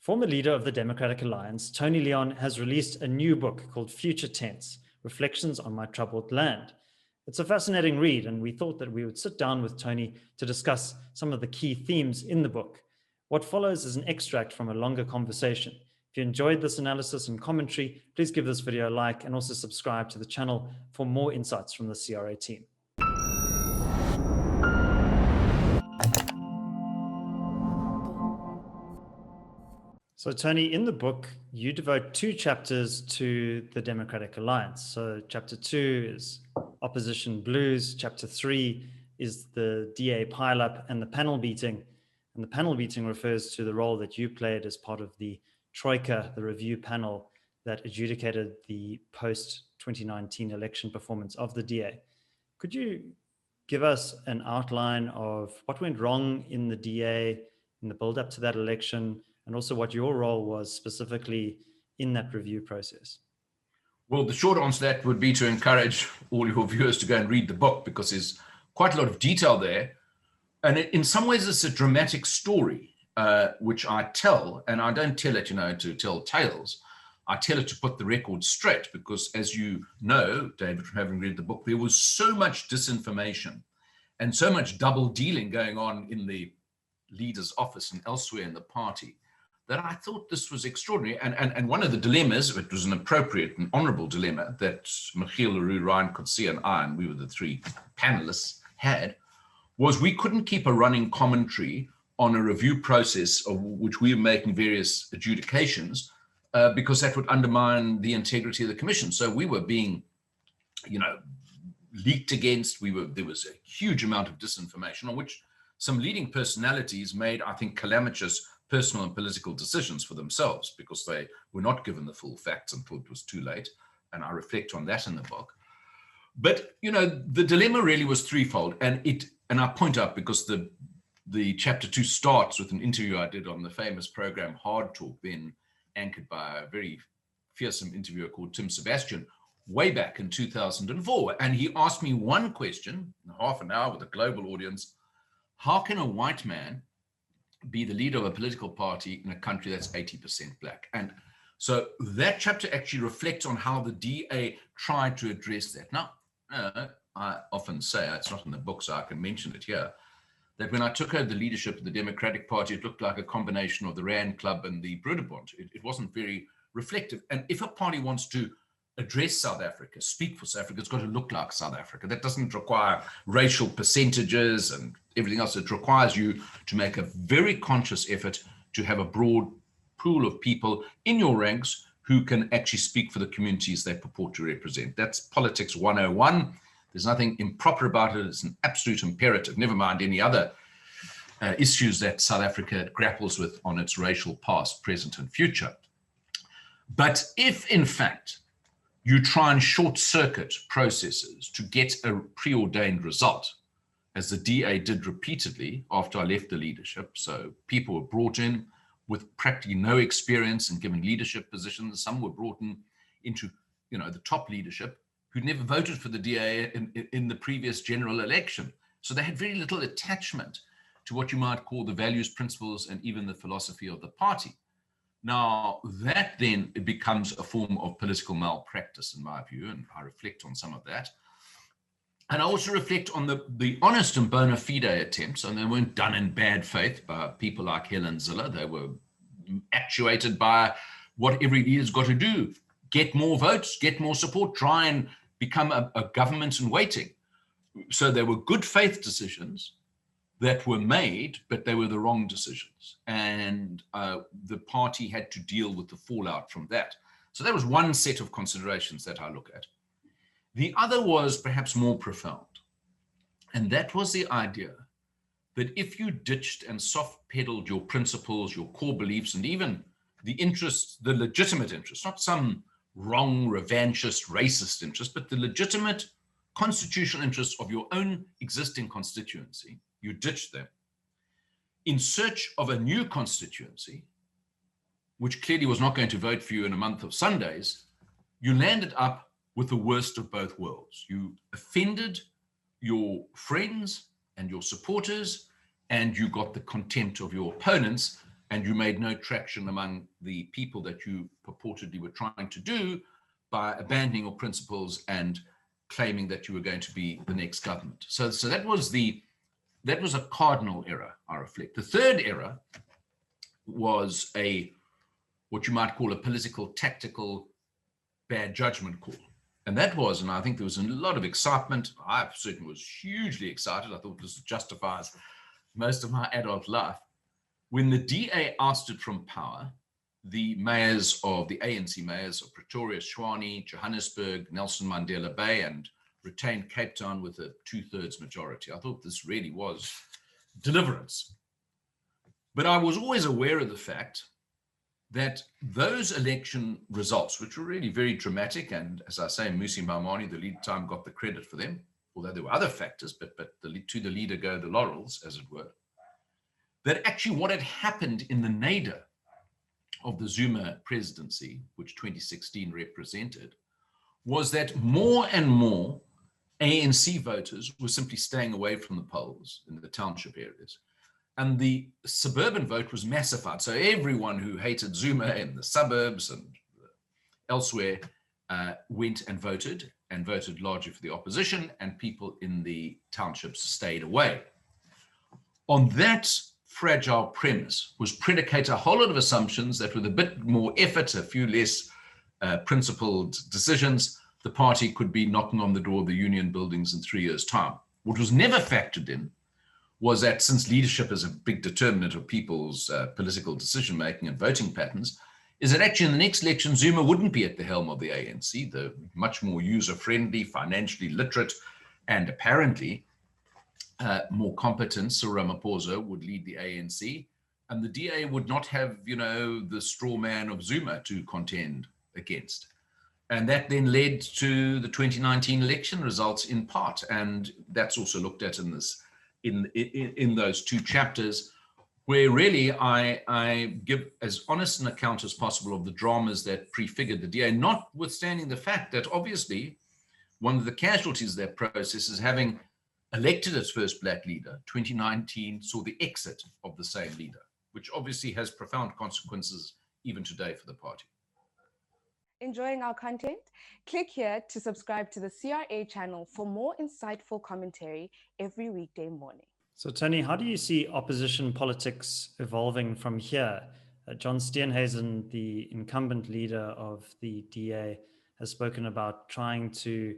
Former leader of the Democratic Alliance, Tony Leon, has released a new book called Future Tense, Reflections on My Troubled Land. It's a fascinating read, and we thought that we would sit down with Tony to discuss some of the key themes in the book. What follows is an extract from a longer conversation. If you enjoyed this analysis and commentary, please give this video a like and also subscribe to the channel for more insights from the CRA team. So Tony, in the book, you devote 2 chapters to the Democratic Alliance. So chapter 2 is opposition blues. Chapter 3 is the DA pileup and the panel beating. And the panel beating refers to the role that you played as part of the Troika, the review panel that adjudicated the post-2019 election performance of the DA. Could you give us an outline of what went wrong in the DA in the build-up to that election, and also what your role was specifically in that review process? Well, the short answer to that would be to encourage all your viewers to go and read the book, because there's quite a lot of detail there. And in some ways, it's a dramatic story, which I tell, and I don't tell it, to tell tales. I tell it to put the record straight, because as you know, David, from having read the book, there was so much disinformation and so much double dealing going on in the leader's office and elsewhere in the party, that I thought this was extraordinary. And one of the dilemmas, it was an appropriate and honorable dilemma that Michiel, Leroux, Ryan Coetzee, and I, and we were the 3 panelists, had, was we couldn't keep a running commentary on a review process of which we were making various adjudications, because that would undermine the integrity of the commission. So we were being, leaked against. There was a huge amount of disinformation on which some leading personalities made, I think, calamitous personal and political decisions for themselves, because they were not given the full facts until it was too late. And I reflect on that in the book. But, the dilemma really was threefold. And I point out, because the chapter 2 starts with an interview I did on the famous program Hard Talk, then anchored by a very fearsome interviewer called Tim Sebastian, way back in 2004. And he asked me one question, half an hour with a global audience: how can a white man be the leader of a political party in a country that's 80% black? And so that chapter actually reflects on how the DA tried to address that. Now, I often say, it's not in the book, so I can mention it here, that when I took over the leadership of the Democratic Party, it looked like a combination of the Rand Club and the Broederbond. It wasn't very reflective. And if a party wants to address South Africa, speak for South Africa, it's got to look like South Africa. That doesn't require racial percentages and everything else. It requires you to make a very conscious effort to have a broad pool of people in your ranks who can actually speak for the communities they purport to represent. That's politics 101. There's nothing improper about it. It's an absolute imperative, never mind any other issues that South Africa grapples with on its racial past, present, and future. But if, in fact, you try and short-circuit processes to get a preordained result, as the DA did repeatedly after I left the leadership, so people were brought in with practically no experience and given leadership positions. Some were brought into the top leadership who'd never voted for the DA in the previous general election. So they had very little attachment to what you might call the values, principles, and even the philosophy of the party. Now, that then it becomes a form of political malpractice, in my view, and I reflect on some of that. And I also reflect on the honest and bona fide attempts, and they weren't done in bad faith by people like Helen Ziller. They were actuated by what every leader's got to do: get more votes, get more support, try and become a government in waiting. So there were good faith decisions that were made, but they were the wrong decisions. And the party had to deal with the fallout from that. So that was one set of considerations that I look at. The other was perhaps more profound. And that was the idea that if you ditched and soft-pedaled your principles, your core beliefs, and even the interests, the legitimate interests, not some wrong, revanchist, racist interest, but the legitimate constitutional interests of your own existing constituency, you ditched them in search of a new constituency, which clearly was not going to vote for you in a month of Sundays, you landed up with the worst of both worlds. You offended your friends and your supporters, and you got the contempt of your opponents, and you made no traction among the people that you purportedly were trying to do by abandoning your principles and claiming that you were going to be the next government. So that was a cardinal error, I reflect. The third error was what you might call a political, tactical, bad judgment call. And that was, and I think there was a lot of excitement. I certainly was hugely excited. I thought this justifies most of my adult life. When the DA ousted from power the mayors of the ANC mayors of Pretoria, Tshwane, Johannesburg, Nelson Mandela Bay, and retained Cape Town with a 2/3 majority, I thought this really was deliverance. But I was always aware of the fact that those election results, which were really very dramatic, and as I say, Musi Maimane, the lead time, got the credit for them, although there were other factors, but to the leader go the laurels, as it were, that actually what had happened in the nadir of the Zuma presidency, which 2016 represented, was that more and more ANC voters were simply staying away from the polls in the township areas. And the suburban vote was massified. So everyone who hated Zuma in the suburbs and elsewhere went and voted largely for the opposition, and people in the townships stayed away. On that fragile premise was predicated a whole lot of assumptions that with a bit more effort, a few less principled decisions, the party could be knocking on the door of the union buildings in 3 years' time. What was never factored in was that since leadership is a big determinant of people's political decision-making and voting patterns, is that actually in the next election, Zuma wouldn't be at the helm of the ANC. The much more user-friendly, financially literate, and apparently more competent Cyril Ramaphosa would lead the ANC, and the DA would not have, the straw man of Zuma to contend against. And that then led to the 2019 election results in part, and that's also looked at in this. In those two chapters, where really I give as honest an account as possible of the dramas that prefigured the DA, notwithstanding the fact that obviously one of the casualties of that process is having elected its first black leader. 2019 saw the exit of the same leader, which obviously has profound consequences even today for the party. Enjoying our content? Click here to subscribe to the CRA channel for more insightful commentary every weekday morning. So, Tony, how do you see opposition politics evolving from here? John Steenhuisen, the incumbent leader of the DA, has spoken about trying to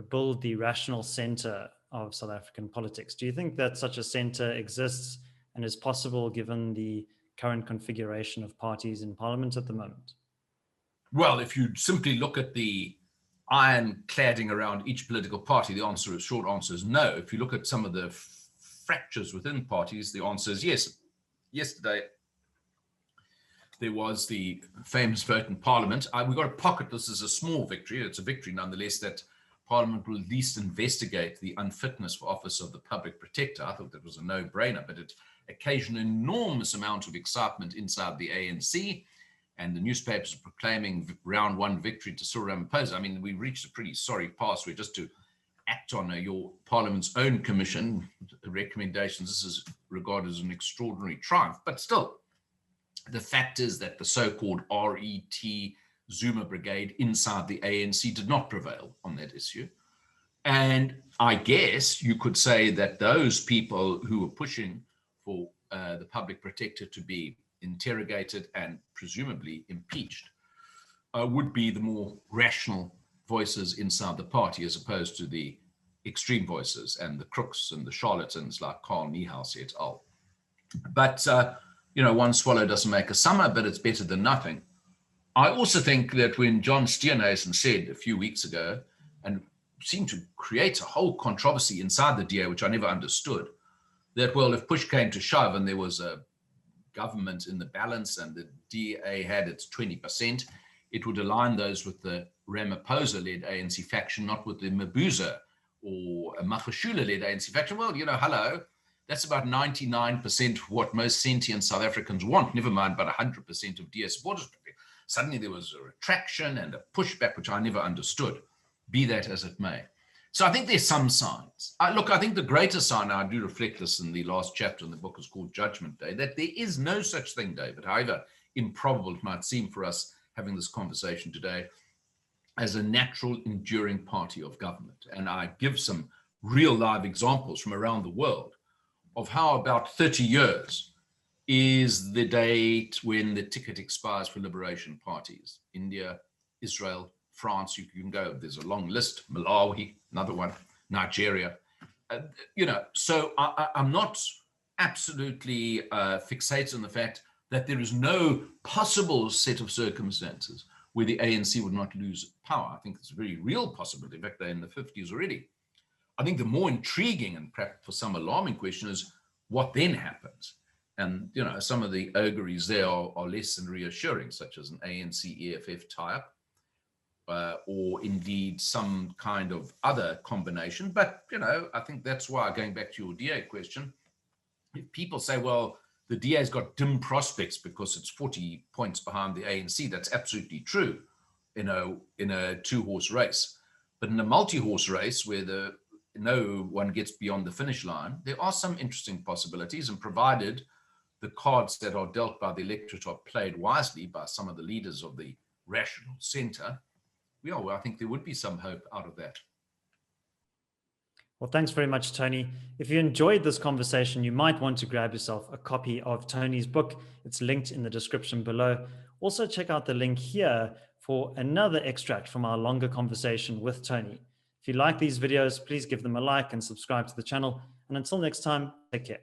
build the rational center of South African politics. Do you think that such a center exists and is possible given the current configuration of parties in parliament at the moment? Well, if you simply look at the iron cladding around each political party, the short answer is no. If you look at some of the fractures within parties, the answer is yes. Yesterday, there was the famous vote in Parliament. We got to pocket this as a small victory. It's a victory nonetheless that Parliament will at least investigate the unfitness for office of the public protector. I thought that was a no-brainer, but it occasioned an enormous amount of excitement inside the ANC. And the newspapers are proclaiming round one victory to Cyril Ramaphosa. I mean, we reached a pretty sorry pass where just to act on your Parliament's own commission recommendations, this is regarded as an extraordinary triumph. But still, the fact is that the so-called RET Zuma brigade inside the ANC did not prevail on that issue. And I guess you could say that those people who were pushing for the public protector to be interrogated and presumably impeached would be the more rational voices inside the party as opposed to the extreme voices and the crooks and the charlatans like Carl Niehaus et al. But, one swallow doesn't make a summer, but it's better than nothing. I also think that when John Steenhuisen said a few weeks ago, and seemed to create a whole controversy inside the DA, which I never understood, that, well, if push came to shove and there was a government in the balance and the DA had its 20%, it would align those with the Ramaphosa-led ANC faction, not with the Mabuza or a Magashule-led ANC faction. Well, hello, that's about 99% what most sentient South Africans want, never mind about 100% of DA supporters. Suddenly there was a retraction and a pushback, which I never understood, be that as it may. So I think there's some signs. Look, I think the greater sign, I do reflect this in the last chapter in the book, is called Judgment Day, that there is no such thing, David, however improbable it might seem for us having this conversation today, as a natural enduring party of government. And I give some real live examples from around the world of how about 30 years is the date when the ticket expires for liberation parties. India, Israel, France, you can go, there's a long list, Malawi, another one, Nigeria. So I'm not absolutely fixated on the fact that there is no possible set of circumstances where the ANC would not lose power. I think it's a very real possibility. In fact, they're in the 50s already. I think the more intriguing and perhaps for some alarming question is what then happens. And, some of the auguries there are less than reassuring, such as an ANC-EFF tie-up, or indeed some kind of other combination. But, I think that's why, going back to your DA question, if people say, well, the DA's got dim prospects because it's 40 points behind the ANC, that's absolutely true in a two-horse race. But in a multi-horse race where no one gets beyond the finish line, there are some interesting possibilities, and provided the cards that are dealt by the electorate are played wisely by some of the leaders of the rational centre, I think there would be some hope out of that. Well, thanks very much, Tony. If you enjoyed this conversation, you might want to grab yourself a copy of Tony's book. It's linked in the description below. Also, check out the link here for another extract from our longer conversation with Tony. If you like these videos, please give them a like and subscribe to the channel. And until next time, take care.